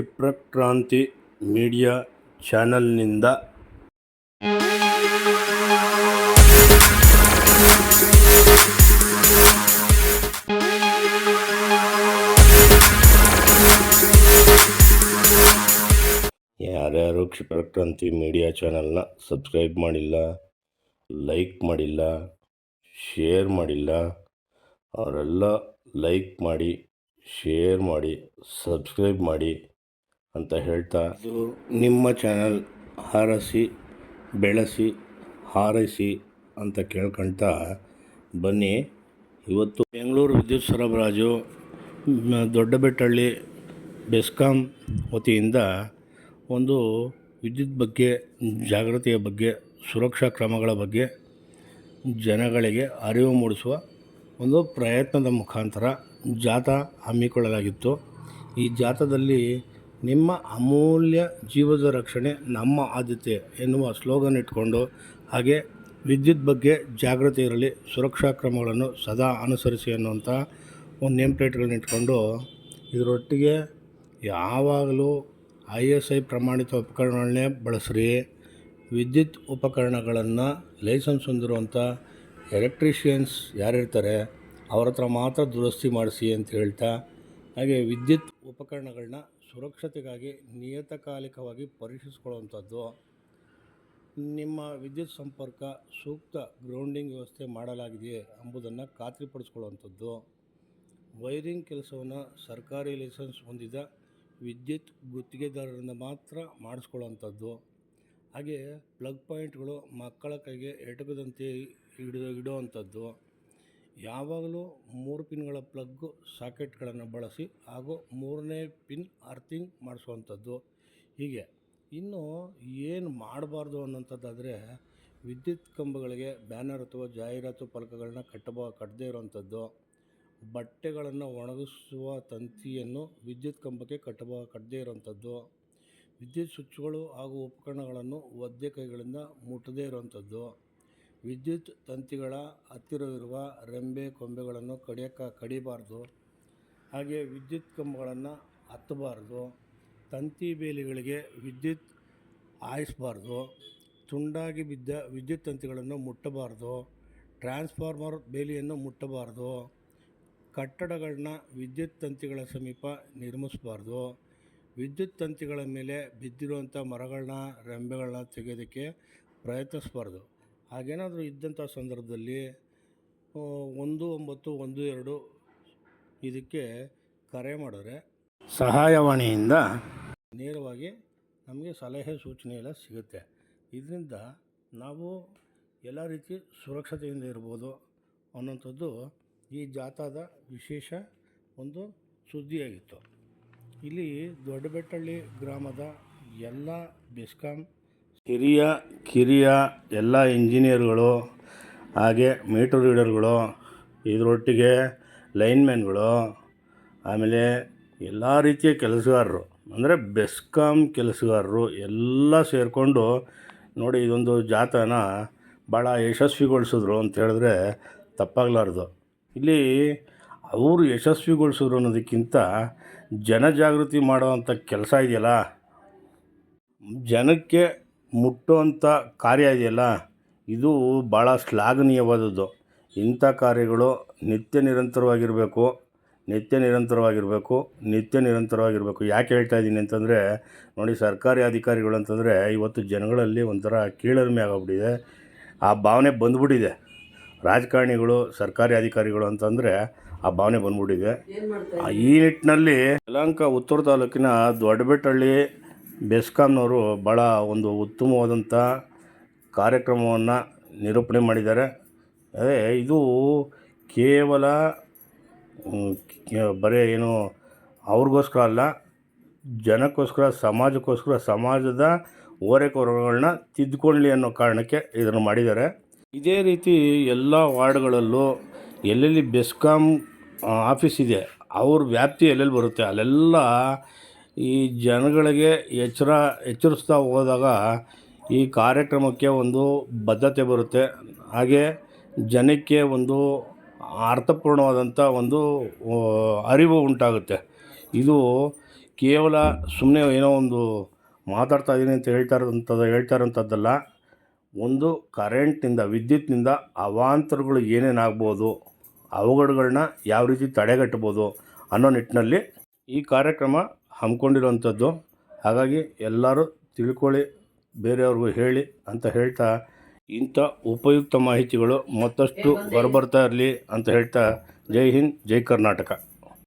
ಕ್ಷಿಪ್ರಕ್ರಾಂತಿ media ಚಾನಲ್ನಿಂದ ಯಾರ್ಯಾರು ಕ್ಷಿಪ್ರಕ್ರಾಂತಿ media ಚಾನಲ್ನ subscribe ಮಾಡಿಲ್ಲ, ಲೈಕ್ ಮಾಡಿಲ್ಲ, ಶೇರ್ ಮಾಡಿಲ್ಲ, ಅವರೆಲ್ಲ ಲೈಕ್ ಮಾಡಿ, ಶೇರ್ ಮಾಡಿ, ಸಬ್ಸ್ಕ್ರೈಬ್ ಮಾಡಿ ಅಂತ ಹೇಳ್ತಾ, ಇದು ನಿಮ್ಮ ಚಾನಲ್, ಹಾರಸಿ ಬೆಳೆಸಿ ಹಾರೈಸಿ ಅಂತ ಕೇಳ್ಕೊಳ್ತಾ ಬನ್ನಿ. ಇವತ್ತು ಬೆಂಗಳೂರು ವಿದ್ಯುತ್ ಸರಬರಾಜು ದೊಡ್ಡಬೆಟ್ಟಹಳ್ಳಿ ಬೆಸ್ಕಾಂ ವತಿಯಿಂದ ಒಂದು ವಿದ್ಯುತ್ ಬಗ್ಗೆ, ಜಾಗೃತಿಯ ಬಗ್ಗೆ, ಸುರಕ್ಷಾ ಕ್ರಮಗಳ ಬಗ್ಗೆ ಜನಗಳಿಗೆ ಅರಿವು ಮೂಡಿಸುವ ಒಂದು ಪ್ರಯತ್ನದ ಮುಖಾಂತರ ಜಾಥಾ ಹಮ್ಮಿಕೊಳ್ಳಲಾಗಿತ್ತು. ಈ ಜಾಥಾದಲ್ಲಿ ನಿಮ್ಮ ಅಮೂಲ್ಯ ಜೀವದ ರಕ್ಷಣೆ ನಮ್ಮ ಆದ್ಯತೆ ಎನ್ನುವ ಸ್ಲೋಗನ್ ಇಟ್ಕೊಂಡು, ಹಾಗೆ ವಿದ್ಯುತ್ ಬಗ್ಗೆ ಜಾಗೃತಿ ಇರಲಿ, ಸುರಕ್ಷಾ ಕ್ರಮಗಳನ್ನು ಸದಾ ಅನುಸರಿಸಿ ಅನ್ನುವಂಥ ಒಂದು ನೇಮ್ ಪ್ಲೇಟ್ಗಳನ್ನ ಇಟ್ಕೊಂಡು, ಇದರೊಟ್ಟಿಗೆ ಯಾವಾಗಲೂ ISI ಪ್ರಮಾಣಿತ ಉಪಕರಣಗಳನ್ನೇ ಬಳಸ್ರಿ, ವಿದ್ಯುತ್ ಉಪಕರಣಗಳನ್ನು ಲೈಸೆನ್ಸ್ ಹೊಂದಿರುವಂಥ ಎಲೆಕ್ಟ್ರಿಷಿಯನ್ಸ್ ಯಾರಿರ್ತಾರೆ ಅವ್ರ ಹತ್ರ ಮಾತ್ರ ದುರಸ್ತಿ ಮಾಡಿಸಿ ಅಂತ ಹೇಳ್ತಾ, ಹಾಗೆ ವಿದ್ಯುತ್ ಉಪಕರಣಗಳನ್ನ ಸುರಕ್ಷತೆಗಾಗಿ ನಿಯತಕಾಲಿಕವಾಗಿ ಪರೀಕ್ಷಿಸ್ಕೊಳ್ಳುವಂಥದ್ದು, ನಿಮ್ಮ ವಿದ್ಯುತ್ ಸಂಪರ್ಕ ಸೂಕ್ತ ಗ್ರೌಂಡಿಂಗ್ ವ್ಯವಸ್ಥೆ ಮಾಡಲಾಗಿದೆಯೇ ಎಂಬುದನ್ನು ಖಾತ್ರಿಪಡಿಸ್ಕೊಳ್ಳುವಂಥದ್ದು, ವೈರಿಂಗ್ ಕೆಲಸವನ್ನು ಸರ್ಕಾರಿ ಲೈಸೆನ್ಸ್ ಹೊಂದಿದ ವಿದ್ಯುತ್ ಗುತ್ತಿಗೆದಾರರಿಂದ ಮಾತ್ರ ಮಾಡಿಸ್ಕೊಳ್ಳುವಂಥದ್ದು, ಹಾಗೆ ಪ್ಲಗ್ ಪಾಯಿಂಟ್ಗಳು ಮಕ್ಕಳ ಕೈಗೆ ಎಟಕದಂತೆ ಇಡುವಂಥದ್ದು, ಯಾವಾಗಲೂ 3 ಪಿನ್ಗಳ ಪ್ಲಗ್ ಸಾಕೆಟ್ಗಳನ್ನು ಬಳಸಿ ಹಾಗೂ 3ನೇ ಪಿನ್ ಅರ್ಥಿಂಗ್ ಮಾಡಿಸುವಂಥದ್ದು. ಹೀಗೆ ಇನ್ನು ಏನು ಮಾಡಬಾರ್ದು ಅನ್ನೋಂಥದ್ದಾದರೆ, ವಿದ್ಯುತ್ ಕಂಬಗಳಿಗೆ ಬ್ಯಾನರ್ ಅಥವಾ ಜಾಹೀರಾತು ಫಲಕಗಳನ್ನ ಕಟ್ಟದೇ ಇರುವಂಥದ್ದು, ಬಟ್ಟೆಗಳನ್ನು ಒಣಗಿಸುವ ತಂತಿಯನ್ನು ವಿದ್ಯುತ್ ಕಂಬಕ್ಕೆ ಕಟ್ಟದೇ ಇರುವಂಥದ್ದು, ವಿದ್ಯುತ್ ಸ್ವಿಚ್ಗಳು ಹಾಗೂ ಉಪಕರಣಗಳನ್ನು ಒದ್ದೆ ಕೈಗಳಿಂದ ಮುಟ್ಟದೇ ಇರುವಂಥದ್ದು, ವಿದ್ಯುತ್ ತಂತಿಗಳ ಹತ್ತಿರವಿರುವ ರೆಂಬೆ ಕೊಂಬೆಗಳನ್ನು ಕಡಿಬಾರ್ದು, ಹಾಗೆ ವಿದ್ಯುತ್ ಕಂಬಗಳನ್ನು ಹತ್ತಬಾರ್ದು, ತಂತಿ ಬೇಲಿಗಳಿಗೆ ವಿದ್ಯುತ್ ಹಾಯಿಸಬಾರ್ದು, ತುಂಡಾಗಿ ಬಿದ್ದ ವಿದ್ಯುತ್ ತಂತಿಗಳನ್ನು ಮುಟ್ಟಬಾರ್ದು, ಟ್ರಾನ್ಸ್ಫಾರ್ಮರ್ ಬೇಲಿಯನ್ನು ಮುಟ್ಟಬಾರ್ದು, ಕಟ್ಟಡಗಳನ್ನ ವಿದ್ಯುತ್ ತಂತಿಗಳ ಸಮೀಪ ನಿರ್ಮಿಸಬಾರ್ದು, ವಿದ್ಯುತ್ ತಂತಿಗಳ ಮೇಲೆ ಬಿದ್ದಿರುವಂಥ ಮರಗಳನ್ನ ರೆಂಬೆಗಳನ್ನ ತೆಗೆಯೋದಕ್ಕೆ ಪ್ರಯತ್ನಿಸಬಾರ್ದು. ಹಾಗೇನಾದರೂ ಇದ್ದಂಥ ಸಂದರ್ಭದಲ್ಲಿ 1912 ಇದಕ್ಕೆ ಕರೆ ಮಾಡಿದ್ರೆ ಸಹಾಯವಾಣಿಯಿಂದ ನೇರವಾಗಿ ನಮಗೆ ಸಲಹೆ ಸೂಚನೆ ಎಲ್ಲ ಸಿಗುತ್ತೆ. ಇದರಿಂದ ನಾವು ಎಲ್ಲ ರೀತಿ ಸುರಕ್ಷತೆಯಿಂದ ಇರ್ಬೋದು ಅನ್ನೋಂಥದ್ದು ಈ ಜಾಥಾದ ವಿಶೇಷ ಒಂದು ಸುದ್ದಿಯಾಗಿತ್ತು. ಇಲ್ಲಿ ದೊಡ್ಡಬೆಟ್ಟಹಳ್ಳಿ ಗ್ರಾಮದ ಎಲ್ಲ ಬೆಸ್ಕಾಂ ಹಿರಿಯ ಕಿರಿಯ ಎಲ್ಲ ಇಂಜಿನಿಯರ್ಗಳು, ಹಾಗೆ ಮೀಟರ್ ರೀಡರ್ಗಳು, ಇದರೊಟ್ಟಿಗೆ ಲೈನ್ಮ್ಯಾನ್ಗಳು, ಆಮೇಲೆ ಎಲ್ಲ ರೀತಿಯ ಕೆಲಸಗಾರರು, ಅಂದರೆ ಬೆಸ್ಕಾಂ ಕೆಲಸಗಾರರು ಎಲ್ಲ ಸೇರಿಕೊಂಡು ನೋಡಿ ಇದೊಂದು ಜಾಥಾನ ಭಾಳ ಯಶಸ್ವಿಗೊಳಿಸಿದ್ರು ಅಂತ ಹೇಳಿದ್ರೆ ತಪ್ಪಾಗಲಾರ್ದು. ಇಲ್ಲಿ ಅವರು ಯಶಸ್ವಿಗೊಳಿಸಿದ್ರು ಅನ್ನೋದಕ್ಕಿಂತ ಜನಜಾಗೃತಿ ಮಾಡೋವಂಥ ಕೆಲಸ ಇದೆಯಲ್ಲ, ಜನಕ್ಕೆ ಮುಟ್ಟುವಂಥ ಕಾರ್ಯ ಇದೆಯಲ್ಲ, ಇದು ಭಾಳ ಶ್ಲಾಘನೀಯವಾದದ್ದು. ಇಂಥ ಕಾರ್ಯಗಳು ನಿತ್ಯ ನಿರಂತರವಾಗಿರಬೇಕು. ಯಾಕೆ ಹೇಳ್ತಾ ಇದ್ದೀನಿ ಅಂತಂದರೆ, ನೋಡಿ ಸರ್ಕಾರಿ ಅಧಿಕಾರಿಗಳು ಅಂತಂದರೆ ಇವತ್ತು ಜನಗಳಲ್ಲಿ ಒಂಥರ ಕೀಳರಿಮೆ ಆಗೋಗ್ಬಿಟ್ಟಿದೆ, ಆ ಭಾವನೆ ಬಂದ್ಬಿಟ್ಟಿದೆ. ರಾಜಕಾರಣಿಗಳು ಸರ್ಕಾರಿ ಅಧಿಕಾರಿಗಳು ಅಂತಂದರೆ ಆ ಭಾವನೆ ಬಂದ್ಬಿಟ್ಟಿದೆ. ಈ ನಿಟ್ಟಿನಲ್ಲಿ ಯಲಹಂಕ ಉತ್ತರ ತಾಲೂಕಿನ ದೊಡ್ಡಬೆಟ್ಟಹಳ್ಳಿ ಬೆಸ್ಕಾಂನವರು ಭಾಳ ಒಂದು ಉತ್ತಮವಾದಂಥ ಕಾರ್ಯಕ್ರಮವನ್ನು ನಿರೂಪಣೆ ಮಾಡಿದ್ದಾರೆ. ಇದು ಕೇವಲ ಬರೀ ಏನು ಅವ್ರಿಗೋಸ್ಕರ ಅಲ್ಲ, ಜನಕ್ಕೋಸ್ಕರ, ಸಮಾಜಕ್ಕೋಸ್ಕರ, ಸಮಾಜದ ಓರೆಕೊರೆಗಳನ್ನ ತಿದ್ದುಕೊಳ್ಳಿ ಅನ್ನೋ ಕಾರಣಕ್ಕೆ ಇದನ್ನು ಮಾಡಿದ್ದಾರೆ. ಇದೇ ರೀತಿ ಎಲ್ಲ ವಾರ್ಡ್ಗಳಲ್ಲೂ ಎಲ್ಲೆಲ್ಲಿ ಬೆಸ್ಕಾಂ ಆಫೀಸ್ ಇದೆ ಅವ್ರ ವ್ಯಾಪ್ತಿ ಎಲ್ಲೆಲ್ಲಿ ಬರುತ್ತೆ ಅಲ್ಲೆಲ್ಲ ಈ ಜನಗಳಿಗೆ ಎಚ್ಚರಿಸ್ತಾ ಹೋದಾಗ ಈ ಕಾರ್ಯಕ್ರಮಕ್ಕೆ ಒಂದು ಬದ್ಧತೆ ಬರುತ್ತೆ. ಹಾಗೆ ಜನಕ್ಕೆ ಒಂದು ಅರ್ಥಪೂರ್ಣವಾದಂಥ ಒಂದು ಅರಿವು ಉಂಟಾಗುತ್ತೆ. ಇದು ಕೇವಲ ಸುಮ್ಮನೆ ಏನೋ ಒಂದು ಮಾತಾಡ್ತಾ ಇದ್ದೀನಿ ಅಂತ ಹೇಳ್ತಾರಂಥದ್ದಲ್ಲ. ಒಂದು ಕರೆಂಟ್ನಿಂದ, ವಿದ್ಯುತ್ನಿಂದ ಅವಾಂತರಗಳು ಏನೇನಾಗ್ಬೋದು, ಅವಘಡಗಳನ್ನ ಯಾವ ರೀತಿ ತಡೆಗಟ್ಬೋದು ಅನ್ನೋ ನಿಟ್ಟಿನಲ್ಲಿ ಈ ಕಾರ್ಯಕ್ರಮ ಹಮ್ಮಿಕೊಂಡಿರೋವಂಥದ್ದು. ಹಾಗಾಗಿ ಎಲ್ಲರೂ ತಿಳ್ಕೊಳ್ಳಿ, ಬೇರೆಯವ್ರಿಗೂ ಹೇಳಿ ಅಂತ ಹೇಳ್ತಾ, ಇಂಥ ಉಪಯುಕ್ತ ಮಾಹಿತಿಗಳು ಮತ್ತಷ್ಟು ಹೊರಬರ್ತಾ ಇರಲಿ ಅಂತ ಹೇಳ್ತಾ, ಜೈ ಹಿಂದ್, ಜೈ ಕರ್ನಾಟಕ.